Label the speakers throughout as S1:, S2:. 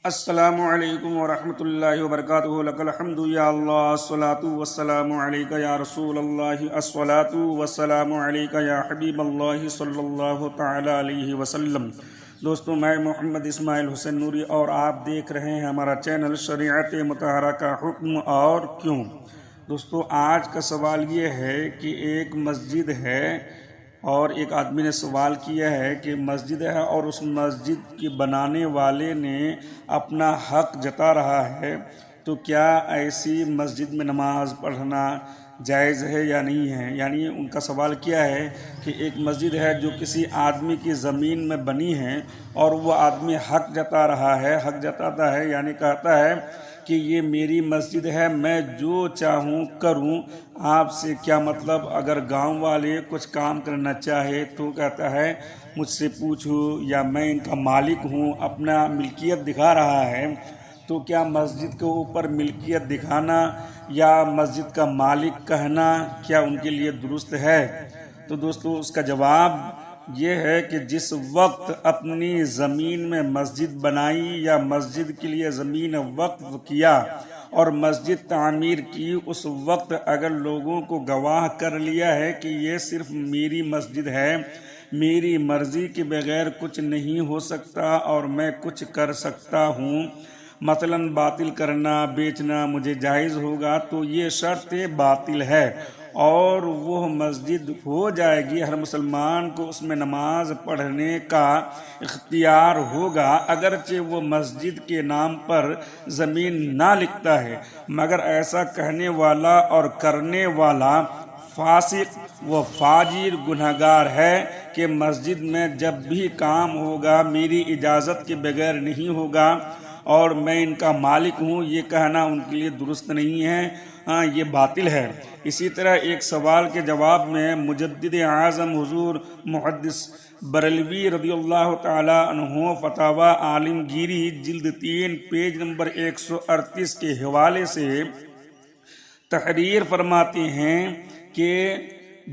S1: السلام علیکم ورحمۃ اللہ وبرکاتہ لک الحمد یا اللہ الصلاۃ والسلام علیک یا رسول اللہ الصلاۃ والسلام علیک یا حبیب اللہ صلی اللہ تعالی علیہ وسلم۔ دوستو، میں محمد اسماعیل حسین نوری اور آپ دیکھ رہے ہیں ہمارا چینل شریعت مطہرہ کا حکم اور کیوں۔ دوستو، آج کا سوال یہ ہے کہ ایک مسجد ہے اور ایک آدمی نے سوال کیا ہے کہ مسجد ہے اور اس مسجد کے بنانے والے نے اپنا حق جتا رہا ہے، تو کیا ایسی مسجد میں نماز پڑھنا جائز ہے یا نہیں ہے؟ یعنی ان کا سوال کیا ہے کہ ایک مسجد ہے جو کسی آدمی کی زمین میں بنی ہے اور وہ آدمی حق جتا رہا ہے، حق جتاتا ہے یعنی کہتا ہے کہ یہ میری مسجد ہے، میں جو چاہوں کروں۔ آپ سے کیا مطلب؟ اگر گاؤں والے کچھ کام کرنا چاہے تو کہتا ہے مجھ سے پوچھو، یا میں ان کا مالک ہوں، اپنا ملکیت دکھا رہا ہے۔ تو کیا مسجد کے اوپر ملکیت دکھانا یا مسجد کا مالک کہنا کیا ان کے لیے درست ہے؟ تو دوستو، اس کا جواب یہ ہے کہ جس وقت اپنی زمین میں مسجد بنائی یا مسجد کے لیے زمین وقف کیا اور مسجد تعمیر کی، اس وقت اگر لوگوں کو گواہ کر لیا ہے کہ یہ صرف میری مسجد ہے، میری مرضی کے بغیر کچھ نہیں ہو سکتا اور میں کچھ کر سکتا ہوں، مثلا باطل کرنا، بیچنا مجھے جائز ہوگا، تو یہ شرط باطل ہے اور وہ مسجد ہو جائے گی۔ ہر مسلمان کو اس میں نماز پڑھنے کا اختیار ہوگا، اگرچہ وہ مسجد کے نام پر زمین نہ لکھتا ہے، مگر ایسا کہنے والا اور کرنے والا فاسق و فاجر گنہگار ہے کہ مسجد میں جب بھی کام ہوگا میری اجازت کے بغیر نہیں ہوگا اور میں ان کا مالک ہوں، یہ کہنا ان کے لیے درست نہیں ہے، یہ باطل ہے۔ اسی طرح ایک سوال کے جواب میں مجدد اعظم حضور محدث بریلوی رضی اللہ تعالی عنہ فتاوی عالمگیری جلد 3 پیج نمبر 138 کے حوالے سے تحریر فرماتے ہیں کہ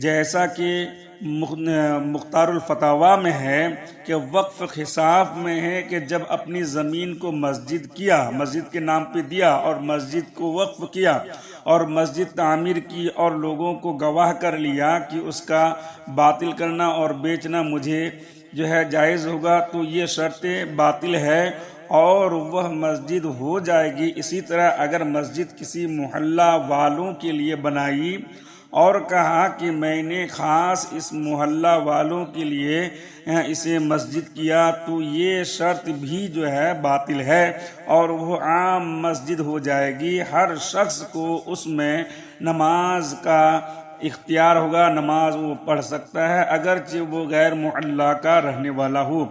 S1: جیسا کہ مختار الفتاوی میں ہے کہ وقف خصاف میں ہے کہ جب اپنی زمین کو مسجد کیا، مسجد کے نام پہ دیا اور مسجد کو وقف کیا اور مسجد تعمیر کی اور لوگوں کو گواہ کر لیا کہ اس کا باطل کرنا اور بیچنا مجھے جائز ہوگا، تو یہ شرط باطل ہے اور وہ مسجد ہو جائے گی۔ اسی طرح اگر مسجد کسی محلہ والوں کے لیے بنائی اور کہا کہ میں نے خاص اس محلہ والوں کے لیے اسے مسجد کیا، تو یہ شرط بھی باطل ہے اور وہ عام مسجد ہو جائے گی۔ ہر شخص کو اس میں نماز کا اختیار ہوگا، نماز وہ پڑھ سکتا ہے اگرچہ وہ غیر محلہ کا رہنے والا ہو۔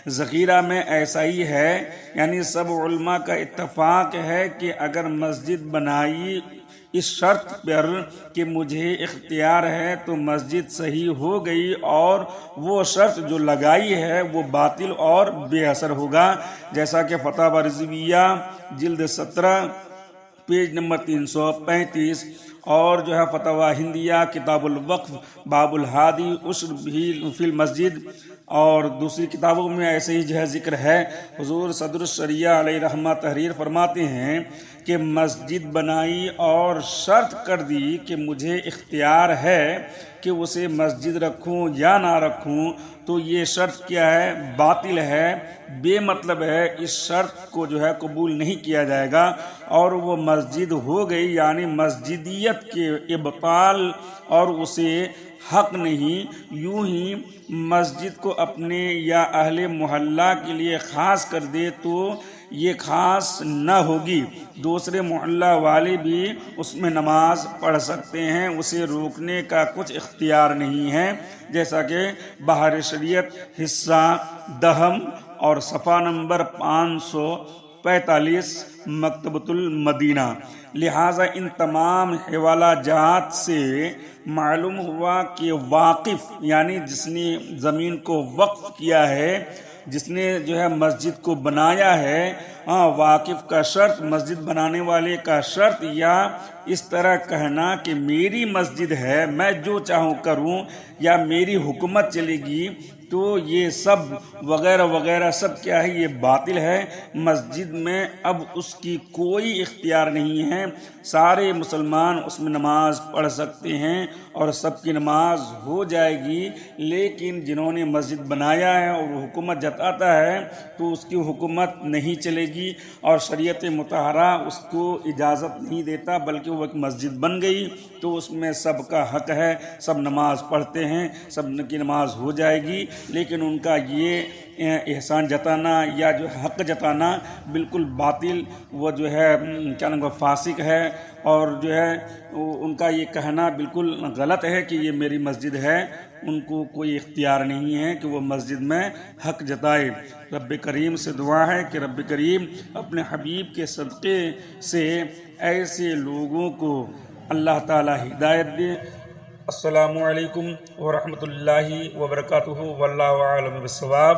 S1: ذخیرہ میں ایسا ہی ہے، یعنی سب علماء کا اتفاق ہے کہ اگر مسجد بنائی اس شرط پر کہ مجھے اختیار ہے تو مسجد صحیح ہو گئی اور وہ شرط جو لگائی ہے وہ باطل اور بے اثر ہوگا، جیسا کہ فتاوی رضویہ جلد 17 پیج نمبر 335 اور فتاوی ہندیہ کتاب الوقف باب الہادی عشر فی المسجد اور دوسری کتابوں میں ایسے ہی ذکر ہے۔ حضور صدر الشریعہ علیہ رحمہ تحریر فرماتے ہیں کہ مسجد بنائی اور شرط کر دی کہ مجھے اختیار ہے کہ اسے مسجد رکھوں یا نہ رکھوں، تو یہ شرط کیا ہے؟ باطل ہے، بے مطلب ہے، اس شرط کو قبول نہیں کیا جائے گا اور وہ مسجد ہو گئی، یعنی مسجدیت کے ابطال اور اسے حق نہیں۔ یوں ہی مسجد کو اپنے یا اہل محلہ کے لیے خاص کر دے تو یہ خاص نہ ہوگی، دوسرے محلہ والے بھی اس میں نماز پڑھ سکتے ہیں، اسے روکنے کا کچھ اختیار نہیں ہے، جیسا کہ بہار شریعت حصہ دہم اور صفحہ نمبر 545 مکتبۃ المدینہ۔ لہٰذا ان تمام حوالہ جات سے معلوم ہوا کہ واقف یعنی جس نے زمین کو وقف کیا ہے، جس نے مسجد کو بنایا ہے، واقف کا شرط، مسجد بنانے والے کا شرط، یا اس طرح کہنا کہ میری مسجد ہے، میں جو چاہوں کروں یا میری حکومت چلے گی، تو یہ سب وغیرہ وغیرہ سب کیا ہے، یہ باطل ہے۔ مسجد میں اب اس کی کوئی اختیار نہیں ہے، سارے مسلمان اس میں نماز پڑھ سکتے ہیں اور سب کی نماز ہو جائے گی، لیکن جنہوں نے مسجد بنایا ہے اور وہ حکومت جتاتا ہے تو اس کی حکومت نہیں چلے گی، اور شریعت مطہرہ اس کو اجازت نہیں دیتا، بلکہ وہ ایک مسجد بن گئی تو اس میں سب کا حق ہے، سب نماز پڑھتے ہیں، سب کی نماز ہو جائے گی، لیکن ان کا یہ احسان جتانا یا جو حق جتانا بالکل باطل، وہ جو ہے کیا نام فاسق ہے، اور جو ہے ان کا یہ کہنا بالکل غلط ہے کہ یہ میری مسجد ہے۔ ان کو کوئی اختیار نہیں ہے کہ وہ مسجد میں حق جتائے۔ رب کریم سے دعا ہے کہ رب کریم اپنے حبیب کے صدقے سے ایسے لوگوں کو اللہ تعالی ہدایت دے۔ السلام علیکم ورحمۃ اللہ وبرکاتہ، واللہ اعلم بالصواب۔